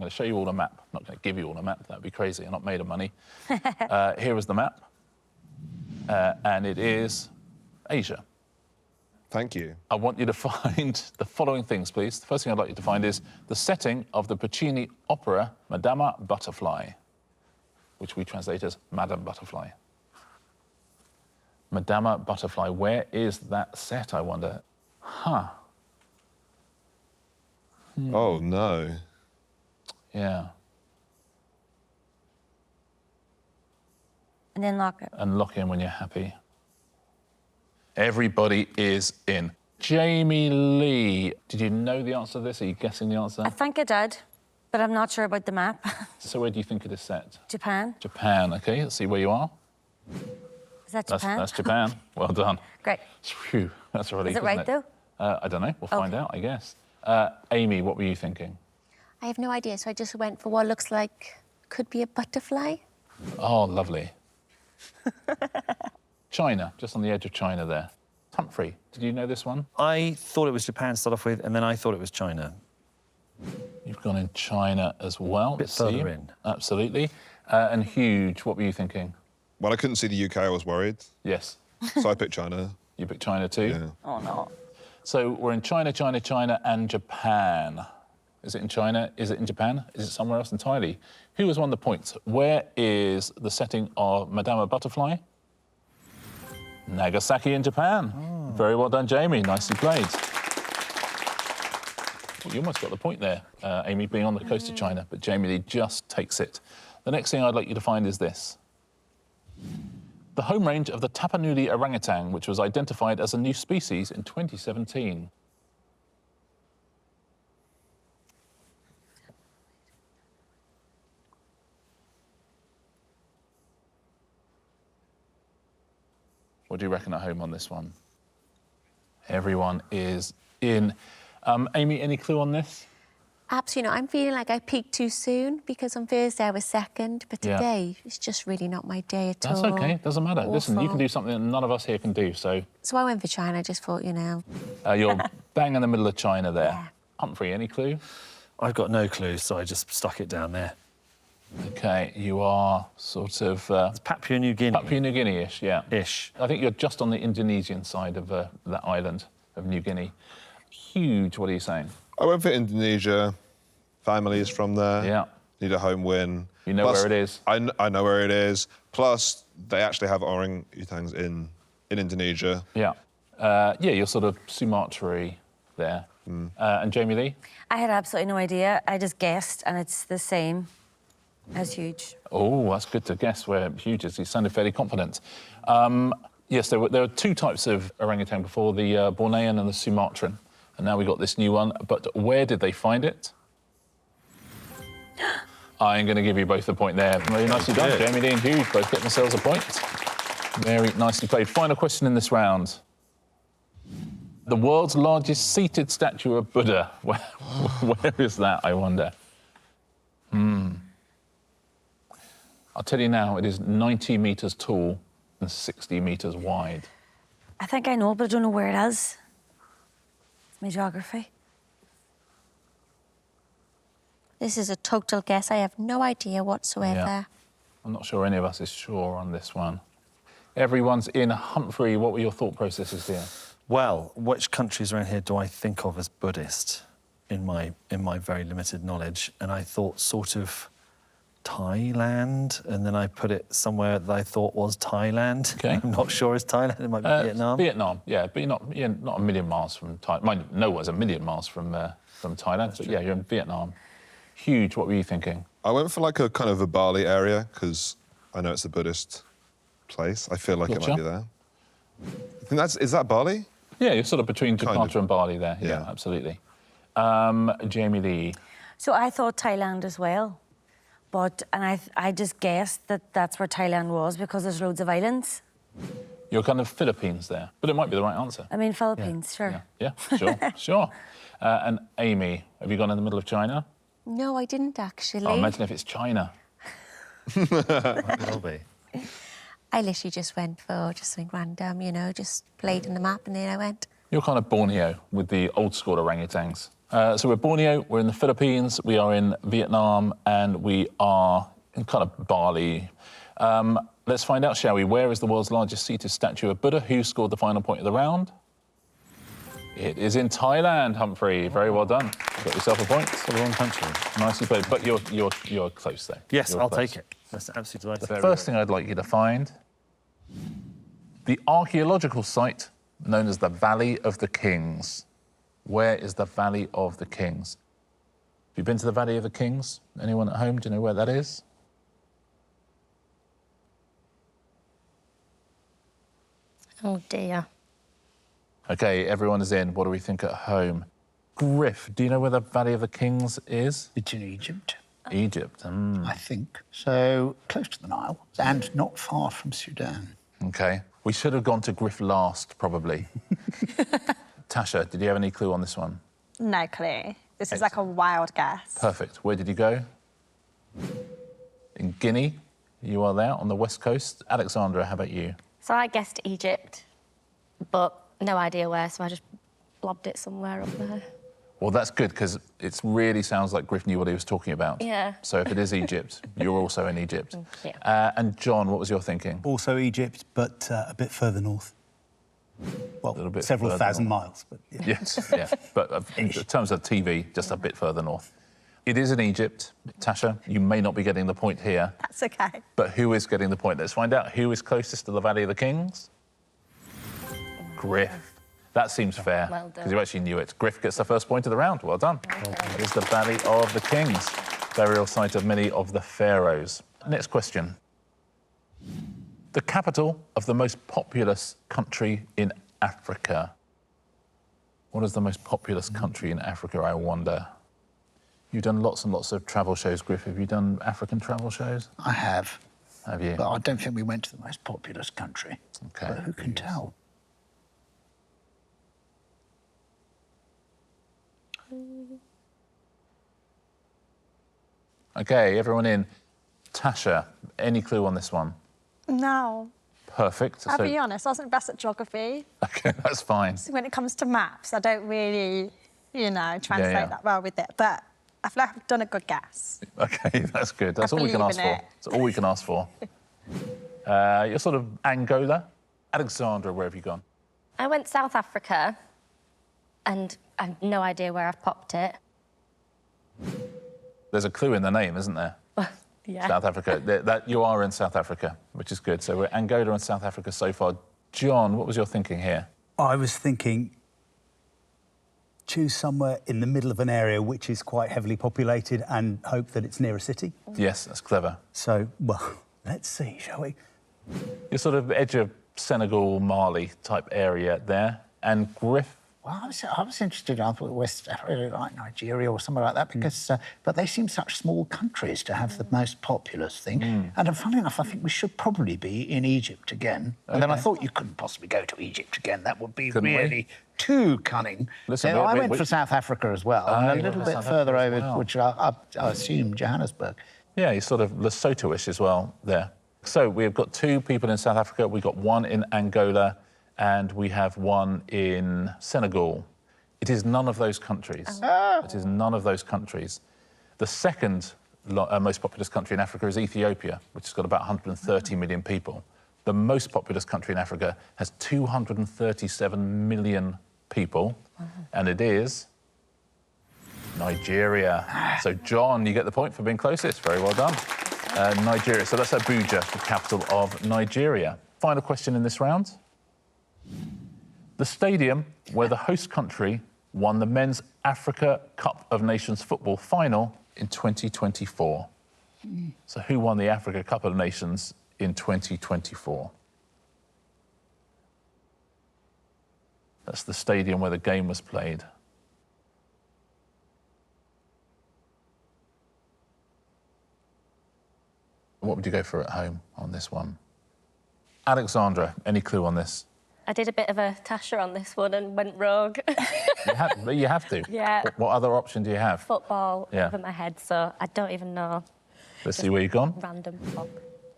going to show you all a map. I'm not going to give you all a map. That would be crazy. I'm not made of money. Here is the map. And it is Asia. Thank you. I want you to find the following things, please. The first thing I'd like you to find is the setting of the Puccini opera Madama Butterfly, which we translate as Madame Butterfly. Madama Butterfly, where is that set, I wonder? Huh. Oh, no. Yeah. And then lock it. And lock in when you're happy. Everybody is in. Jamie Lee, did you know the answer to this? Are you guessing the answer? I think I did, but I'm not sure about the map. So where do you think it is set? Japan. Japan, OK. Let's see where you are. Is that Japan? That's Japan. Well done. Great. Phew, that's a relief, Is it right, though? I don't know. We'll find out, I guess. Amy, what were you thinking? I have no idea, so I just went for what looks like could be a butterfly. Oh, lovely. China, just on the edge of China there. Humphrey, did you know this one? I thought it was Japan to start off with, and then I thought it was China. You've gone in China as well. A bit further in. Absolutely. And Huge, what were you thinking? Well, I couldn't see the UK, I was worried. Yes. So I picked China. You picked China too? Yeah. Oh, no. So we're in China, China, China, and Japan. Is it in China? Is it in Japan? Is it somewhere else entirely? Who has won the points? Where is the setting of Madama Butterfly? Nagasaki in Japan. Oh. Very well done, Jamie. Nicely played. Well, you almost got the point there, Amy, being on the coast of China, but Jamie Lee just takes it. The next thing I'd like you to find is this. The home range of the Tapanuli orangutan, which was identified as a new species in 2017. What do you reckon at home on this one? Everyone is in. Amy, any clue on this? Absolutely not. I'm feeling like I peaked too soon because on Thursday I was second, but today it's just really not my day at all. That's OK, doesn't matter. Awful. Listen, you can do something that none of us here can do, so... So I went for China, I just thought, you know... You're bang in the middle of China there. Yeah. Humphrey, any clue? I've got no clue, so I just stuck it down there. OK, you are sort of... It's Papua New Guinea. Papua New Guinea-ish, yeah. Ish. I think you're just on the Indonesian side of that island of New Guinea. Huge, what are you saying? I went for Indonesia. Family is from there. Yeah. Need a home win. You know where it is? I know where it is. Plus, they actually have orangutans in Indonesia. Yeah. Yeah, you're sort of Sumatra there. And Jamie Lee? I had absolutely no idea. I just guessed, and it's the same as Huge. Oh, that's good to guess where Huge is. He sounded fairly confident. Yes, there were two types of orangutan before, the Bornean and the Sumatran. And now we've got this new one. But where did they find it? I'm going to give you both a point there. Very nicely done. Jamie Lee and Huge both get themselves a point. Very nicely played. Final question in this round. The world's largest seated statue of Buddha. Where is that, I wonder? I'll tell you now, it is 90 metres tall and 60 metres wide. I think I know, but I don't know where it is. It's my geography. This is a total guess. I have no idea whatsoever. Yeah. I'm not sure any of us is sure on this one. Everyone's in. Humphrey, what were your thought processes here? Well, which countries around here do I think of as Buddhist in my very limited knowledge? And I thought sort of Thailand, and then I put it somewhere that I thought was Thailand. Okay. I'm not sure it's Thailand. It might be Vietnam. Vietnam, yeah, but you're not a million miles from Thailand. No one's a million miles from Thailand, but yeah, you're in Vietnam. Huge, what were you thinking? I went for like a kind of a Bali area because I know it's a Buddhist place. I feel like it might be there. I think is that Bali? Yeah, you're sort of between Jakarta and Bali there. Yeah. Yeah, absolutely. Jamie Lee. So I thought Thailand as well, and I just guessed that that's where Thailand was because there's loads of islands. You're kind of Philippines there, but it might be the right answer. I mean, Philippines, sure. Yeah, sure, sure. And Amy, have you gone in the middle of China? No, I didn't actually. Oh, imagine if it's China. It will be. I literally just went for just something random, you know, just played in the map and then I went. You're kind of Borneo with the old school orangutans. So we're Borneo, we're in the Philippines, we are in Vietnam, and we are in kind of Bali. Let's find out, shall we? Where is the world's largest seated statue of Buddha? Who scored the final point of the round? It is in Thailand, Humphrey. Very well done. You got yourself a point. It's the wrong country. Nicely played. But you're close, though. Yes, You're I'll close. take it. That's absolutely The right. first thing I'd like you to find, the archaeological site known as the Valley of the Kings. Where is the Valley of the Kings? Have you been to the Valley of the Kings? Anyone at home, do you know where that is? Oh dear. OK, everyone is in. What do we think at home? Griff, do you know where the Valley of the Kings is? It's in Egypt, Egypt. I think. So close to the Nile and not far from Sudan. OK. We should have gone to Griff last, probably. Tasha, did you have any clue on this one? No clue. This is like a wild guess. Perfect. Where did you go? In Guinea. You are there on the west coast. Alexandra, how about you? So I guessed Egypt, but no idea where, so I just blobbed it somewhere up there. Well, that's good, because it really sounds like Griff knew what he was talking about. Yeah. So if it is Egypt, you're also in Egypt. Yeah. And John, what was your thinking? Also Egypt, but a bit further north. Well, little bit several further thousand north. miles, but yeah. Yes, yeah. But in terms of TV, just a bit further north. It is in Egypt. Tasha, you may not be getting the point here. That's okay. But who is getting the point? Let's find out who is closest to the Valley of the Kings. Griff. That seems fair, Well done. because you actually knew it. Griff gets the first point of the round. Well done. It is the Valley of the Kings, burial site of many of the pharaohs. Next question. The capital of the most populous country in Africa. What is the most populous country in Africa, I wonder? You've done lots and lots of travel shows, Griff. Have you done African travel shows? I have. Have you? But I don't think we went to the most populous country. Okay. But who can tell? Okay, everyone in. Tasha, any clue on this one? No. Perfect. I'll be honest, I wasn't best at geography. Okay, that's fine. When it comes to maps, I don't really, translate yeah. that well with it. But I feel like I've done a good guess. Okay, that's good. That's I all we can believe ask in for. it. That's all we can ask for. You're sort of Angola. Alexandra, where have you gone? I went South Africa, and I've no idea where I've popped it. There's a clue in the name, isn't there? Yeah. South Africa. That you are in South Africa, which is good. So we're Angola and South Africa so far. John, what was your thinking here? I was thinking choose somewhere in the middle of an area which is quite heavily populated and hope that it's near a city. Yes, that's clever. So, well, let's see, shall we? You're sort of edge of Senegal, Mali type area there. And Griff, Well, I was interested. I thought West Africa, like Nigeria or somewhere like that, because but they seem such small countries to have the most populous thing. And funny enough, I think we should probably be in Egypt again. And then I thought you couldn't possibly go to Egypt again. That would be Couldn't we? really too cunning. Listen, I we- went we- for South Africa as well, you and a went little for bit South further Africa as over, well. which I assume Johannesburg. yeah, you're sort of Lesotho-ish as well there. So we've got two people in South Africa. We've got one in Angola, and we have one in Senegal. It is none of those countries. It is none of those countries. The second most populous country in Africa is Ethiopia, which has got about 130 million people. The most populous country in Africa has 237 million people, and it is Nigeria. So, John, you get the point for being closest. Very well done. Nigeria. So that's Abuja, the capital of Nigeria. Final question in this round. The stadium where the host country won the Men's Africa Cup of Nations football final in 2024. So who won the Africa Cup of Nations in 2024? That's the stadium where the game was played. What would you go for at home on this one? Alexandra, any clue on this? I did a bit of a Tasha on this one and went rogue. You have to. Yeah. What other option do you have? Football Yeah. over my head, so I don't even know. Let's see where you've gone. Random pop.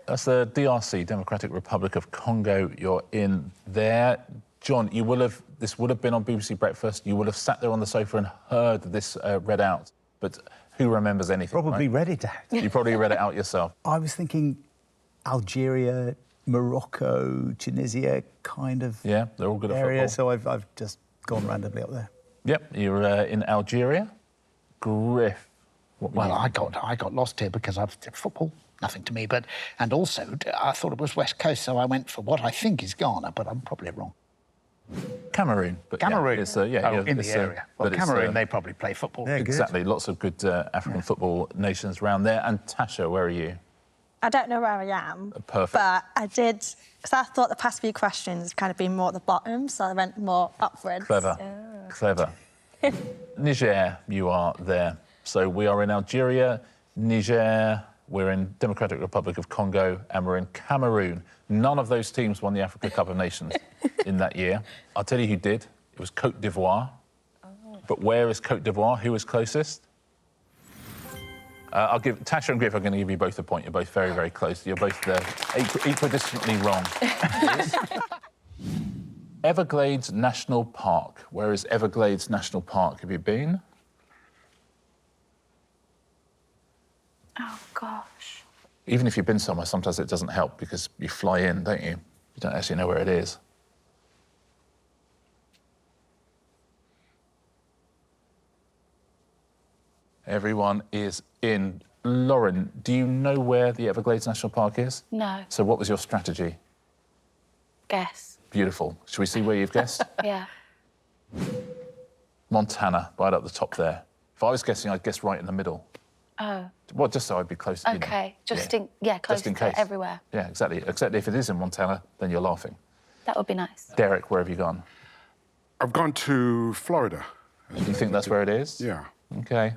That's the DRC, Democratic Republic of Congo. You're in there. John, you will have... This would have been on BBC Breakfast. You would have sat there on the sofa and heard this read out. But who remembers anything? Probably right? read it out. You probably read it out yourself. I was thinking Algeria, Morocco, Tunisia kind of Yeah, they're all good at area, football. so I've just gone randomly up there. Yep, you're in Algeria. Griff. Well, I got lost here because I've football, nothing to me. And also, I thought it was West Coast, so I went for what I think is Ghana, but I'm probably wrong. Cameroon. But Cameroon. Yeah, it's, in it's, the area. Well, but it's, Cameroon, they probably play football. Yeah, good. Exactly. Lots of good African football nations around there. And Tasha, where are you? I don't know where I am. Perfect. But I did, because I thought the past few questions have kind of been more at the bottom, so I went more upwards. Clever. Clever. Niger, you are there. So we are in Algeria, Niger, we're in Democratic Republic of Congo, and we're in Cameroon. None of those teams won the Africa Cup of Nations in that year. I'll tell you who did. It was Côte d'Ivoire. But where is Côte d'Ivoire? Who is closest? I'll give Tasha and Griff. I'm going to give you both a point. You're both very, very close. You're both equidistantly wrong. Everglades National Park. Where is Everglades National Park? Have you been? Oh, gosh. Even if you've been somewhere, sometimes it doesn't help because you fly in, don't you? You don't actually know where it is. Everyone is in. Lauren, do you know where the Everglades National Park is? No. So what was your strategy? Guess. Beautiful. Should we see where you've guessed? Yeah. Montana, right up the top there. If I was guessing, I'd guess right in the middle. Oh. Well, just so I'd be close. You know. Okay. Just Yeah. close Just in to case. everywhere. Yeah, exactly. Except if it is in Montana, then you're laughing. That would be nice. Derek, where have you gone? I've gone to Florida. Do you think that's where it is? Yeah. Okay.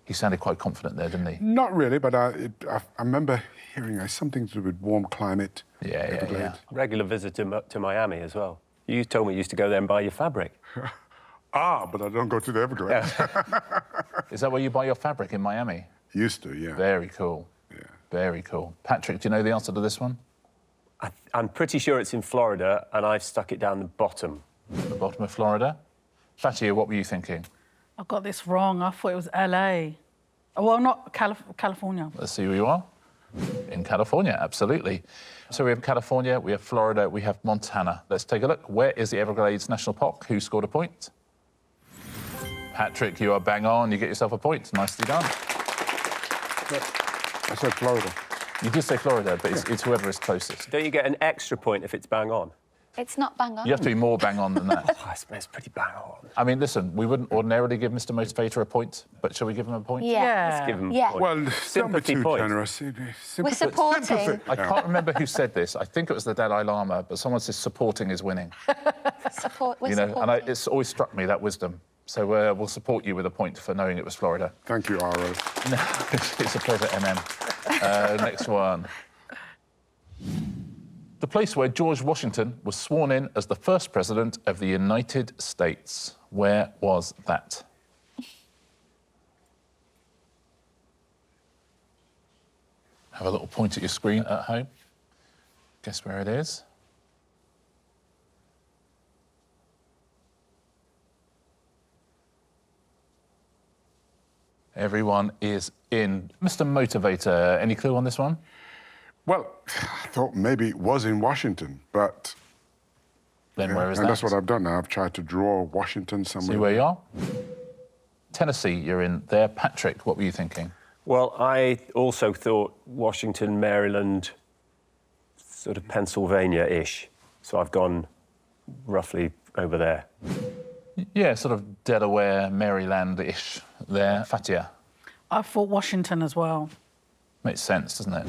He sounded quite confident there, didn't he? Not really, but I remember hearing something to do with warm climate. Yeah. Regular visitor to Miami as well. You told me you used to go there and buy your fabric. But I don't go to the Everglades. Is that where you buy your fabric in Miami? Used to, yeah. Very cool. Yeah. Very cool. Patrick, do you know the answer to this one? I'm pretty sure it's in Florida, and I've stuck it down the bottom. The bottom of Florida? Fatia, what were you thinking? I got this wrong. I thought it was LA. Well, not California. Let's see where you are. In California, absolutely. So we have California, we have Florida, we have Montana. Let's take a look. Where is the Everglades National Park? Who scored a point? Patrick, you are bang on. You get yourself a point. Nicely done. I said Florida. You did say Florida, but it's whoever is closest. Don't you get an extra point if it's bang on? It's not bang on. You have to be more bang on than that. It's pretty bang on. I mean, listen, we wouldn't ordinarily give Mr. Motivator a point, but shall we give him a point? Yeah. Let's give him a Yeah. point. Well, don't be Sympathy too point. generous. We're supporting. I can't remember who said this. I think it was the Dalai Lama, but someone says supporting is winning. We're You know, and supporting. it's always struck me, that wisdom. So we'll support you with a point for knowing it was Florida. Thank you, R.O. No, it's a pleasure, MM. Next one. The place where George Washington was sworn in as the first president of the United States. Where was that? Have a little point at your screen at home. Guess where it is? Everyone is in. Mr. Motivator, any clue on this one? Well, I thought maybe it was in Washington, but... Then where is and that? that's what I've done now. I've tried to draw Washington somewhere. See where you are? Tennessee, you're in there. Patrick, what were you thinking? Well, I also thought Washington, Maryland, sort of Pennsylvania-ish. So I've gone roughly over there. Yeah, sort of Delaware, Maryland-ish there. Fatia, I thought Washington as well. makes sense, doesn't it?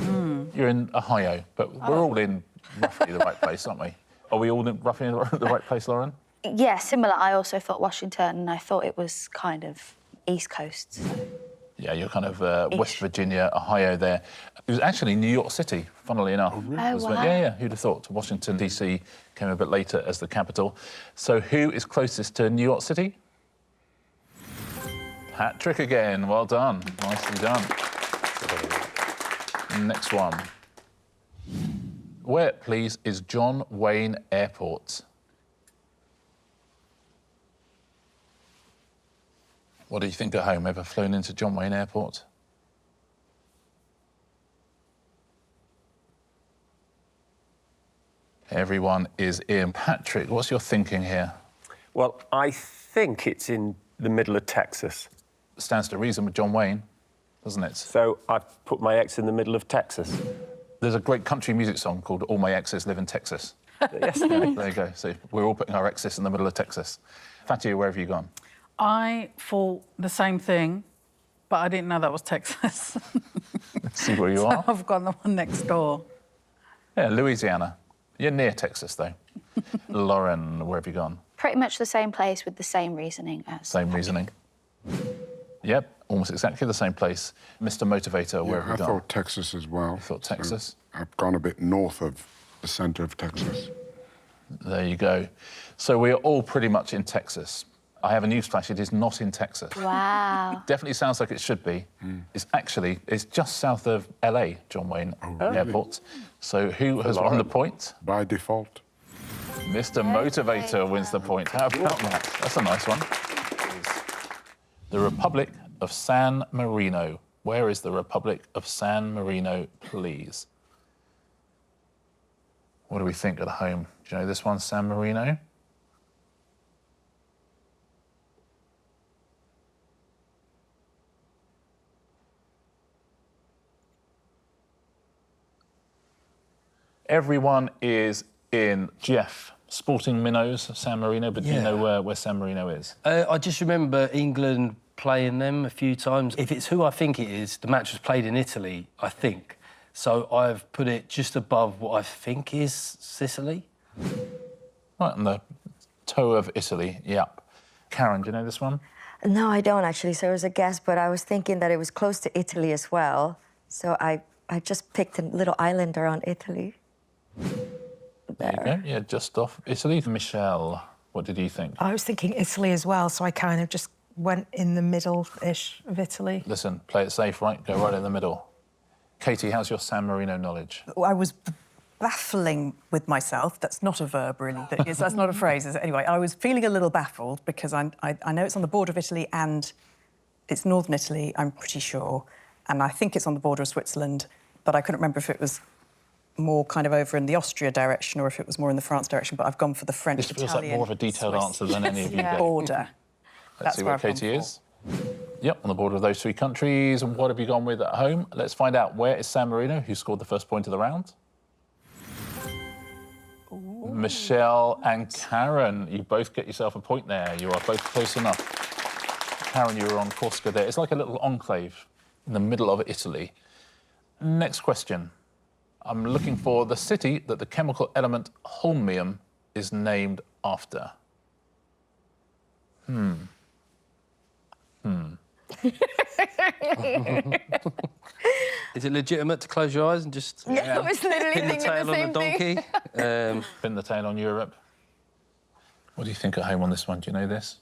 You're in Ohio, but we're all in roughly the right place, aren't we? Are we all in roughly in the right place, Lauren? Yeah, similar. I also thought Washington, and I thought it was kind of East Coast. So. Yeah, you're kind of West Virginia, Ohio there. It was actually New York City, funnily enough. Oh, wow. Yeah, who'd have thought? Washington, D.C. came a bit later as the capital. So who is closest to New York City? Patrick again. Well done. Nicely done. Next one. Where, please, is John Wayne Airport? What do you think at home? Ever flown into John Wayne Airport? Everyone is in. Patrick, what's your thinking here? Well, I think it's in the middle of Texas. Stands to reason with John Wayne, doesn't it? So I've put my ex in the middle of Texas. There's a great country music song called All My Exes Live in Texas. Yes. There you go. So we're all putting our exes in the middle of Texas. Fatia, where have you gone? I thought the same thing, but I didn't know that was Texas. Let's see where you are. I've gone the one next door. Yeah, Louisiana. You're near Texas, though. Lauren, where have you gone? Pretty much the same place with the same reasoning as... Same reasoning. Yep, almost exactly the same place. Mr. Motivator, where have you gone? I thought Texas as well. You thought Texas? So I've gone a bit north of the centre of Texas. There you go. So we are all pretty much in Texas. I have a newsflash, it is not in Texas. Wow. Definitely sounds like it should be. It's just south of LA, John Wayne Airport. So who has won the point? By default. Mr. Motivator wins the point. How about that? That's a nice one. The Republic of San Marino. Where is the Republic of San Marino, please? What do we think at home? Do you know this one, San Marino? Everyone is in. Jeff, sporting minnows, San Marino, but do you know where San Marino is? I just remember England playing them a few times. If it's who I think it is, the match was played in Italy, I think. So I've put it just above what I think is Sicily. Right on the toe of Italy, yep. Karen, do you know this one? No, I don't actually, so it was a guess, but I was thinking that it was close to Italy as well. So I just picked a little island around Italy. There you go, yeah, just off Italy. Michelle, what did you think? I was thinking Italy as well, so I kind of just went in the middle-ish of Italy. Listen, play it safe, right? Go right in the middle. Katie, how's your San Marino knowledge? I was baffling with myself. That's not a verb, really. That's not a phrase. Anyway, I was feeling a little baffled because I know it's on the border of Italy and it's northern Italy, I'm pretty sure, and I think it's on the border of Switzerland, but I couldn't remember if it was more kind of over in the Austria direction or if it was more in the France direction, but I've gone for the French, This feels Italian, like more of a detailed Swiss. answer than any of you get. Border. Let's see where Katie is. Yep, on the border of those three countries. And what have you gone with at home? Let's find out. Where is San Marino, who scored the first point of the round? Ooh. Michelle and Karen, you both get yourself a point there. You are both close enough. Karen, you were on Corsica there. It's like a little enclave in the middle of Italy. Next question. I'm looking for the city that the chemical element holmium is named after. Is it legitimate to close your eyes and just Yeah, I was literally pin the thinking tail the on same the donkey? Pin the tail on Europe. What do you think at home on this one? Do you know this?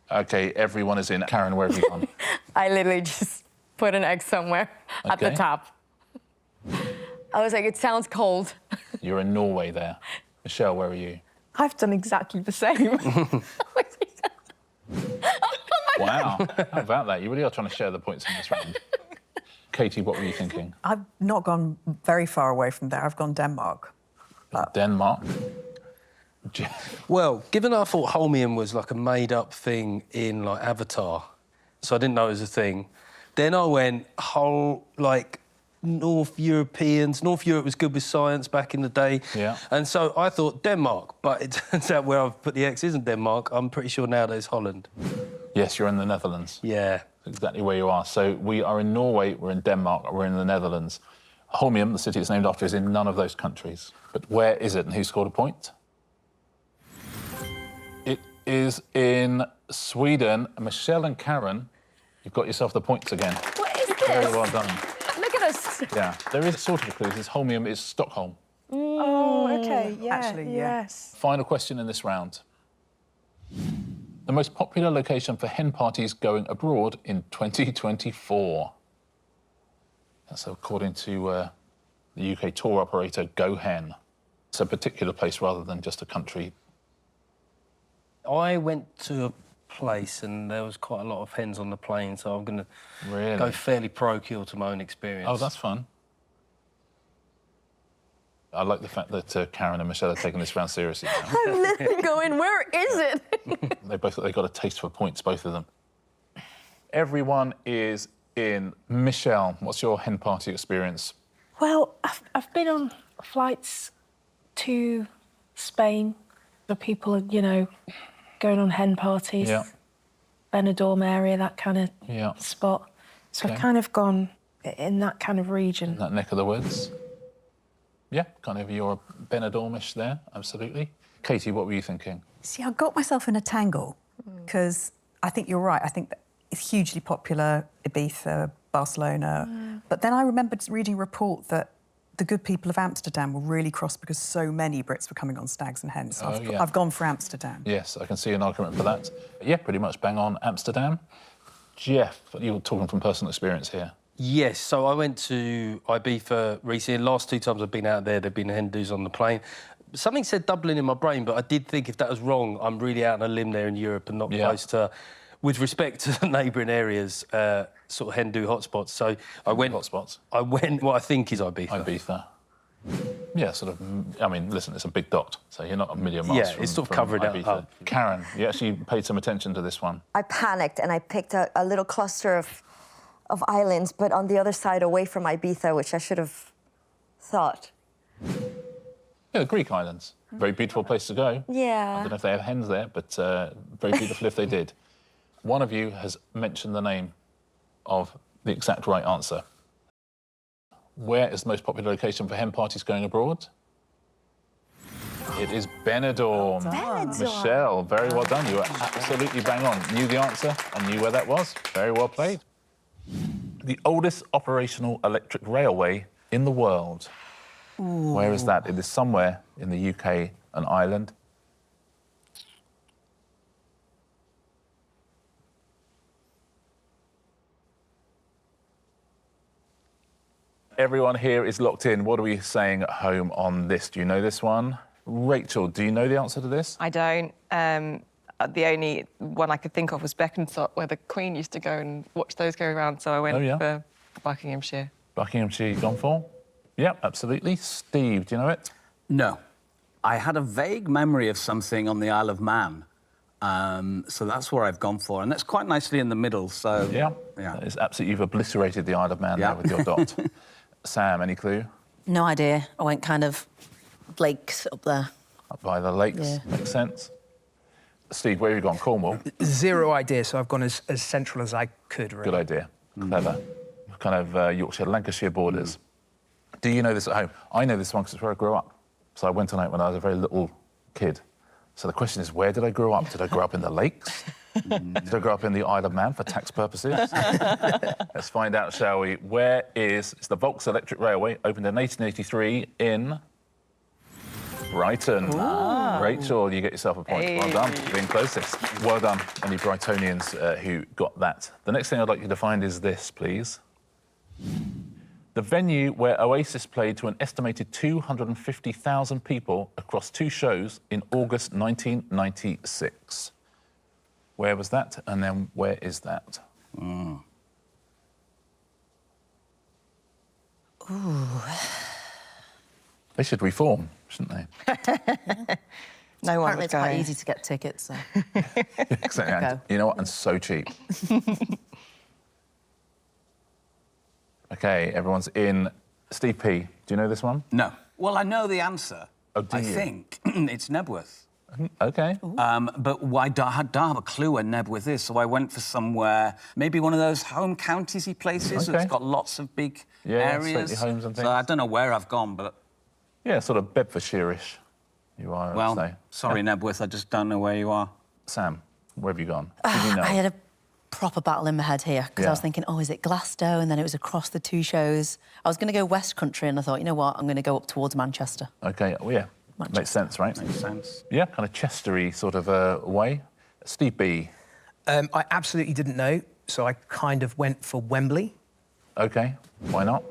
OK, everyone is in. Karen, where have you gone? I literally just put an egg somewhere at the Okay. top. I was like, it sounds cold. You're in Norway there. Michelle, where are you? I've done exactly the same. Wow. How about that? You really are trying to share the points in this round. Katie, what were you thinking? I've not gone very far away from there. I've gone Denmark. Denmark? Well, given I thought holmium was like a made-up thing in, like, Avatar, so I didn't know it was a thing, then I went North Europeans. North Europe was good with science back in the day. Yeah. And so I thought Denmark, but it turns out where I've put the X isn't Denmark. I'm pretty sure now that it's Holland. Yes, you're in the Netherlands. Yeah. That's exactly where you are. So we are in Norway, we're in Denmark, we're in the Netherlands. Holmium, the city it's named after, is in none of those countries. But where is it and who scored a point? It is in Sweden. Michelle and Karen, you've got yourself the points again. What is this? Very well done. Look at us. Yeah, there is sort of a clue. This Holmium is Stockholm. Oh, OK, yeah, Actually, yeah. yes. Final question in this round. The most popular location for hen parties going abroad in 2024. That's according to the UK tour operator Go Hen. It's a particular place rather than just a country. I went to a place and there was quite a lot of hens on the plane, so I'm going to go fairly parochial to my own experience. Oh, that's fun. I like the fact that Karen and Michelle are taking this round seriously now. I'm literally going, where is it? They got a taste for points, both of them. Everyone is in. Michelle, what's your hen party experience? Well, I've been on flights to Spain where people are, you know, going on hen parties. Yeah. Benidorm area, that kind of spot. So Okay. I've kind of gone in that kind of region. In that neck of the woods? Yeah, kind of you're Benidormish there, absolutely. Katie, what were you thinking? See, I got myself in a tangle because I think you're right. I think that it's hugely popular, Ibiza, Barcelona. But then I remembered reading a report that the good people of Amsterdam were really cross because so many Brits were coming on stags and hens. So I've gone for Amsterdam. Yes, I can see an argument for that. Yeah, pretty much bang on Amsterdam. Jeff, you're talking from personal experience here. Yes, so I went to Ibiza recently. Last 2 times I've been out there, there've been Hindus on the plane. Something said Dublin in my brain, but I did think if that was wrong, I'm really out on a limb there in Europe and not close to, with respect to the neighbouring areas, sort of Hindu hotspots. So I went... Hotspots? I went what I think is Ibiza. Ibiza. Yeah, sort of, I mean, listen, it's a big dot, so you're not a million miles from it's sort of covering Ibiza. it up. Karen, you actually paid some attention to this one. I panicked and I picked a little cluster of islands, but on the other side, away from Ibiza, which I should have thought. Yeah, the Greek islands. Very beautiful place to go. Yeah. I don't know if they have hens there, but very beautiful if they did. One of you has mentioned the name of the exact right answer. Where is the most popular location for hen parties going abroad? It is Benidorm. Benidorm. Michelle, very well done. You were absolutely bang on. Knew the answer and knew where that was. Very well played. The oldest operational electric railway in the world. Ooh. Where is that? It is somewhere in the UK and Ireland. Everyone here is locked in. What are we saying at home on this? Do you know this one? Rachel, do you know the answer to this? I don't. The only one I could think of was Beckensop, where the Queen used to go and watch those go around, so I went for Buckinghamshire. Buckinghamshire you've gone for? Yep, absolutely. Steve, do you know it? No. I had a vague memory of something on the Isle of Man, so that's where I've gone for, and that's quite nicely in the middle, so... Yeah. It's absolutely, you've obliterated the Isle of Man there with your dot. Sam, any clue? No idea. I went kind of lakes up there. Up by the lakes, Yeah. makes sense. Steve, where have you gone? Cornwall? Zero idea, so I've gone as central as I could, really. Good idea. Clever. Kind of Yorkshire, Lancashire borders. Do you know this at home? I know this one because it's where I grew up. So I went on it when I was a very little kid. So the question is, where did I grow up? Did I grow up in the lakes? Did I grow up in the Isle of Man for tax purposes? Let's find out, shall we? It's the Vaux Electric Railway, opened in 1883 in Brighton. Rachel, you get yourself a point. Well done, being closest. Well done, any Brightonians who got that. The next thing I'd like you to find is this, please. The venue where Oasis played to an estimated 250,000 people across 2 shows in August 1996. Where was that, and then where is that? Ooh. They should reform, shouldn't they? No one Apparently was it's quite going. easy to get tickets, so... Exactly. And you know what? And so cheap. OK, everyone's in. Steve P, do you know this one? No. Well, I know the answer. Oh, do I you? think it's Nebworth. OK. But I don't have a clue where Nebworth is, so I went for somewhere, maybe one of those home countiesy places that's got lots of big areas. stately homes and things. So I don't know where I've gone, but... Yeah, sort of Bedfordshire-ish, you are, Well, I'd say. sorry, Nebworth, I just don't know where you are. Sam, where have you gone? Did you know? I had a proper battle in my head here, because I was thinking, oh, is it Glasgow? And then it was across the 2 shows. I was going to go West Country, and I thought, you know what, I'm going to go up towards Manchester. OK, well, yeah, makes sense, right? Makes sense. Yeah, kind of Chestery sort of way. Steve B. I absolutely didn't know, so I kind of went for Wembley. OK, why not?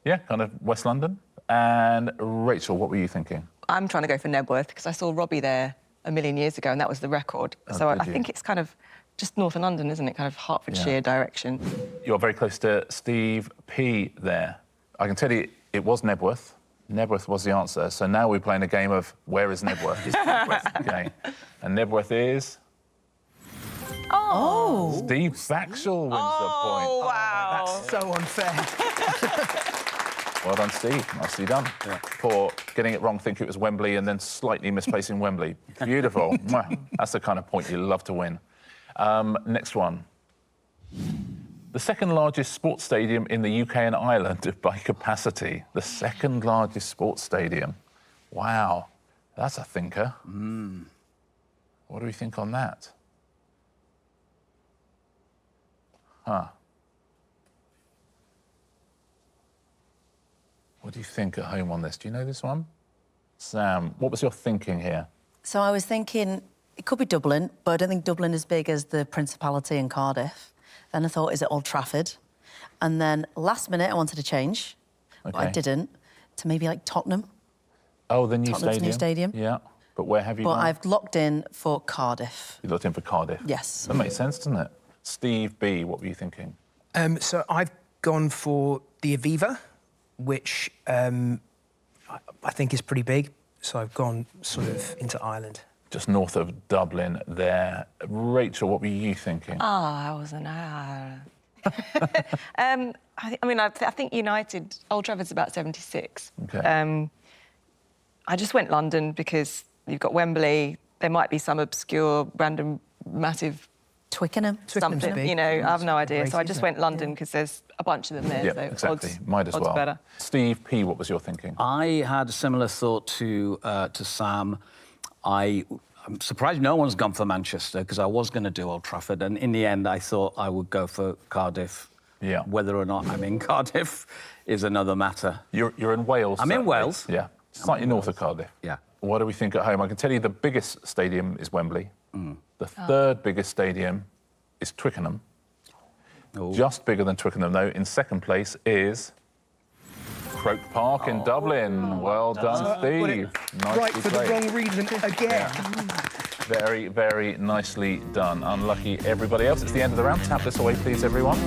Yeah, kind of West London. And Rachel, what were you thinking? I'm trying to go for Nebworth because I saw Robbie there a million years ago and that was the record. So I think it's kind of just north of London, isn't it? Kind of Hertfordshire direction. You're very close to Steve P there. I can tell you it was Nebworth. Nebworth was the answer. So now we're playing a game of where is Nebworth? Okay. And Nebworth is... Oh! Steve Baxhall wins the point. Oh, wow. That's so unfair. Well done, Steve. Nicely done. For getting it wrong, think it was Wembley, and then slightly misplacing Wembley. Beautiful. Mwah. That's the kind of point you love to win. Next one. The second largest sports stadium in the UK and Ireland by capacity. The second largest sports stadium. Wow. That's a thinker. What do we think on that? Huh. What do you think at home on this? Do you know this one? Sam, what was your thinking here? So I was thinking it could be Dublin, but I don't think Dublin is as big as the Principality in Cardiff. Then I thought, is it Old Trafford? And then last minute I wanted to change, but I didn't, to maybe like Tottenham. Oh, the new Tottenham's stadium? new stadium. Yeah. But where have you But gone? I've locked in for Cardiff. You looked in for Cardiff? Yes. That makes sense, doesn't it? Steve B, what were you thinking? So I've gone for the Aviva, which I think is pretty big. So I've gone sort of into Ireland. Just north of Dublin there. Rachel, what were you thinking? Oh, I wasn't... I think United... Old Trafford's about 76. Okay. I just went London because you've got Wembley. There might be some obscure, random, massive... Twickenham. Something, big. you know, I have no idea. Great, so I just went London because there's a bunch of them there. Yeah, so exactly. Odds, Might as odds well. better. Steve P, what was your thinking? I had a similar thought to Sam. I'm surprised no one's gone for Manchester because I was going to do Old Trafford, and in the end, I thought I would go for Cardiff. Yeah. Whether or not I'm in Cardiff is another matter. You're in Wales. I'm in certainly. Wales. Yeah, slightly north of Cardiff. Yeah. What do we think at home? I can tell you the biggest stadium is Wembley. The third biggest stadium is Twickenham. Just bigger than Twickenham, though. In second place is Croke Park in Dublin. Well done, Steve. Nicely Right for played. the wrong reason again. Very, very nicely done. Unlucky everybody else. It's the end of the round. Tap this away, please, everyone.